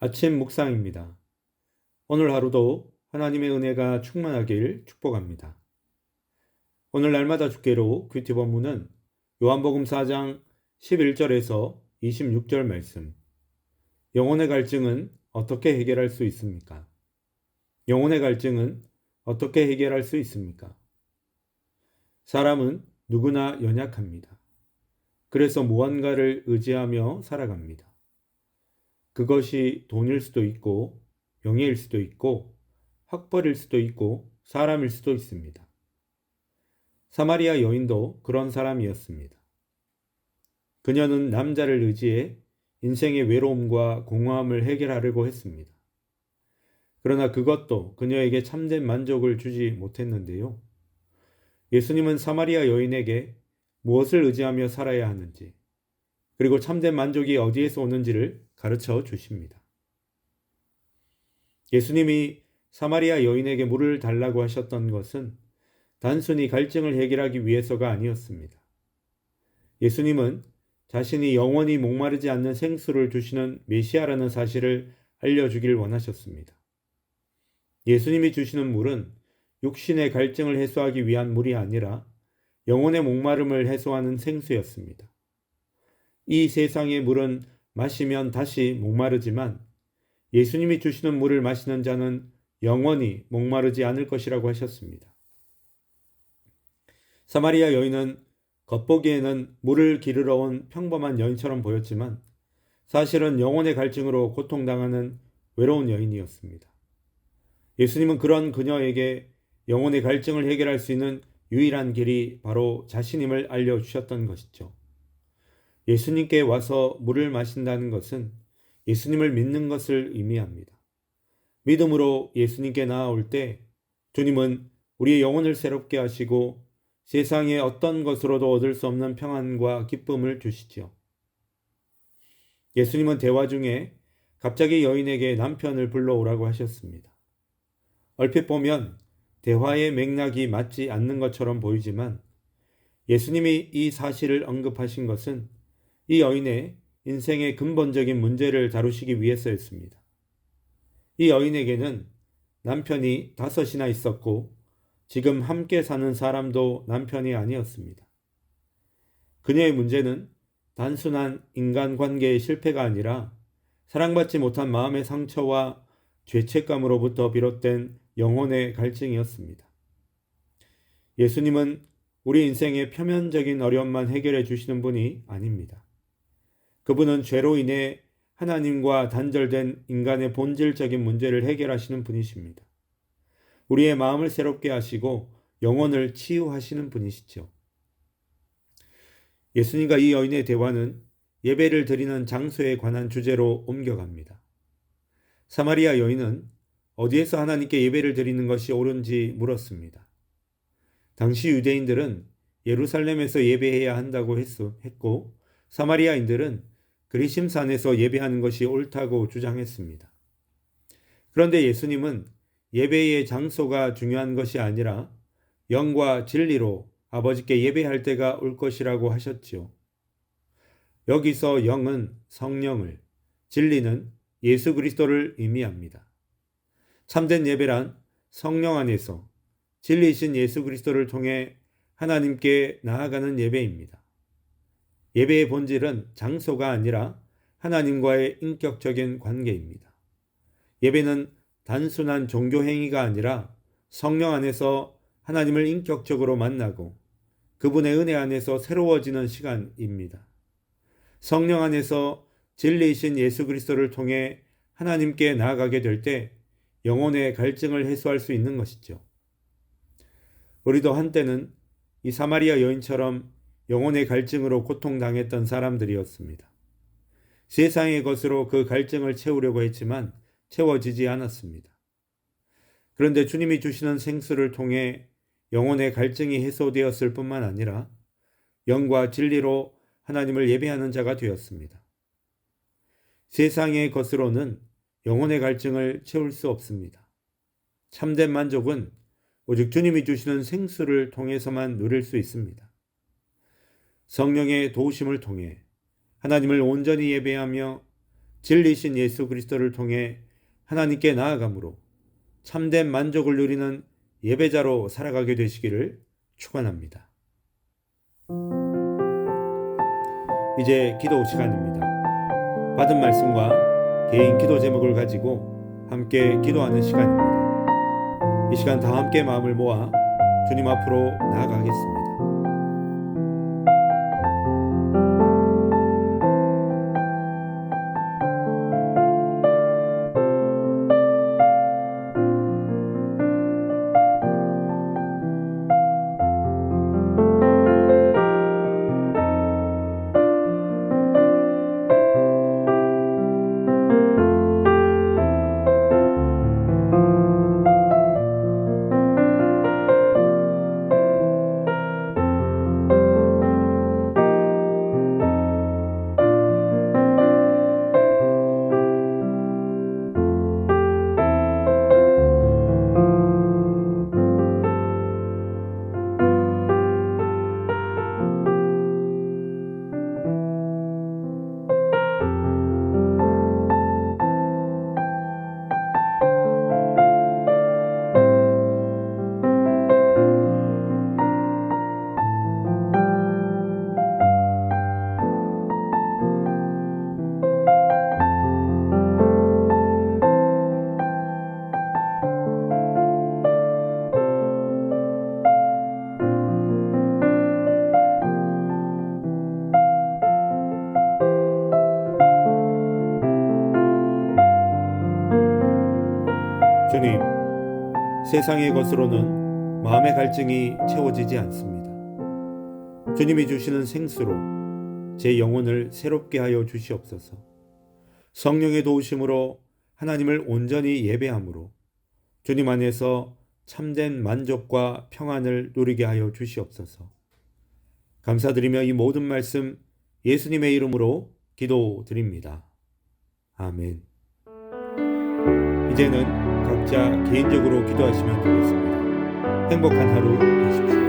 아침 묵상입니다. 오늘 하루도 하나님의 은혜가 충만하길 축복합니다. 오늘 날마다 주께로 큐티 본문은 요한복음 4장 11절에서 26절 말씀. 영혼의 갈증은 어떻게 해결할 수 있습니까? 영혼의 갈증은 어떻게 해결할 수 있습니까? 사람은 누구나 연약합니다. 그래서 무언가를 의지하며 살아갑니다. 그것이 돈일 수도 있고 명예일 수도 있고 학벌일 수도 있고 사람일 수도 있습니다. 사마리아 여인도 그런 사람이었습니다. 그녀는 남자를 의지해 인생의 외로움과 공허함을 해결하려고 했습니다. 그러나 그것도 그녀에게 참된 만족을 주지 못했는데요. 예수님은 사마리아 여인에게 무엇을 의지하며 살아야 하는지, 그리고 참된 만족이 어디에서 오는지를 가르쳐 주십니다. 예수님이 사마리아 여인에게 물을 달라고 하셨던 것은 단순히 갈증을 해결하기 위해서가 아니었습니다. 예수님은 자신이 영원히 목마르지 않는 생수를 주시는 메시아라는 사실을 알려주길 원하셨습니다. 예수님이 주시는 물은 육신의 갈증을 해소하기 위한 물이 아니라 영혼의 목마름을 해소하는 생수였습니다. 이 세상의 물은 마시면 다시 목마르지만 예수님이 주시는 물을 마시는 자는 영원히 목마르지 않을 것이라고 하셨습니다. 사마리아 여인은 겉보기에는 물을 기르러 온 평범한 여인처럼 보였지만 사실은 영혼의 갈증으로 고통당하는 외로운 여인이었습니다. 예수님은 그런 그녀에게 영혼의 갈증을 해결할 수 있는 유일한 길이 바로 자신임을 알려주셨던 것이죠. 예수님께 와서 물을 마신다는 것은 예수님을 믿는 것을 의미합니다. 믿음으로 예수님께 나아올 때 주님은 우리의 영혼을 새롭게 하시고 세상의 어떤 것으로도 얻을 수 없는 평안과 기쁨을 주시지요. 예수님은 대화 중에 갑자기 여인에게 남편을 불러오라고 하셨습니다. 얼핏 보면 대화의 맥락이 맞지 않는 것처럼 보이지만 예수님이 이 사실을 언급하신 것은 이 여인의 인생의 근본적인 문제를 다루시기 위해서였습니다. 이 여인에게는 남편이 5이나 있었고 지금 함께 사는 사람도 남편이 아니었습니다. 그녀의 문제는 단순한 인간관계의 실패가 아니라 사랑받지 못한 마음의 상처와 죄책감으로부터 비롯된 영혼의 갈증이었습니다. 예수님은 우리 인생의 표면적인 어려움만 해결해 주시는 분이 아닙니다. 그분은 죄로 인해 하나님과 단절된 인간의 본질적인 문제를 해결하시는 분이십니다. 우리의 마음을 새롭게 하시고 영혼을 치유하시는 분이시죠. 예수님과 이 여인의 대화는 예배를 드리는 장소에 관한 주제로 옮겨갑니다. 사마리아 여인은 어디에서 하나님께 예배를 드리는 것이 옳은지 물었습니다. 당시 유대인들은 예루살렘에서 예배해야 한다고 했고 사마리아인들은 그리심산에서 예배하는 것이 옳다고 주장했습니다. 그런데 예수님은 예배의 장소가 중요한 것이 아니라 영과 진리로 아버지께 예배할 때가 올 것이라고 하셨지요. 여기서 영은 성령을, 진리는 예수 그리스도를 의미합니다. 참된 예배란 성령 안에서 진리이신 예수 그리스도를 통해 하나님께 나아가는 예배입니다. 예배의 본질은 장소가 아니라 하나님과의 인격적인 관계입니다. 예배는 단순한 종교 행위가 아니라 성령 안에서 하나님을 인격적으로 만나고 그분의 은혜 안에서 새로워지는 시간입니다. 성령 안에서 진리이신 예수 그리스도를 통해 하나님께 나아가게 될 때 영혼의 갈증을 해소할 수 있는 것이죠. 우리도 한때는 이 사마리아 여인처럼 영혼의 갈증으로 고통당했던 사람들이었습니다. 세상의 것으로 그 갈증을 채우려고 했지만 채워지지 않았습니다. 그런데 주님이 주시는 생수를 통해 영혼의 갈증이 해소되었을 뿐만 아니라 영과 진리로 하나님을 예배하는 자가 되었습니다. 세상의 것으로는 영혼의 갈증을 채울 수 없습니다. 참된 만족은 오직 주님이 주시는 생수를 통해서만 누릴 수 있습니다. 성령의 도우심을 통해 하나님을 온전히 예배하며 진리신 예수 그리스도를 통해 하나님께 나아감으로 참된 만족을 누리는 예배자로 살아가게 되시기를 축원합니다. 이제 기도 시간입니다. 받은 말씀과 개인 기도 제목을 가지고 함께 기도하는 시간입니다. 이 시간 다 함께 마음을 모아 주님 앞으로 나아가겠습니다. 주님, 세상의 것으로는 마음의 갈증이 채워지지 않습니다. 주님이 주시는 생수로 제 영혼을 새롭게 하여 주시옵소서. 성령의 도우심으로 하나님을 온전히 예배함으로 주님 안에서 참된 만족과 평안을 누리게 하여 주시옵소서. 감사드리며 이 모든 말씀 예수님의 이름으로 기도드립니다. 아멘. 이제는 각자 개인적으로 기도하시면 되겠습니다. 행복한 하루 되십시오.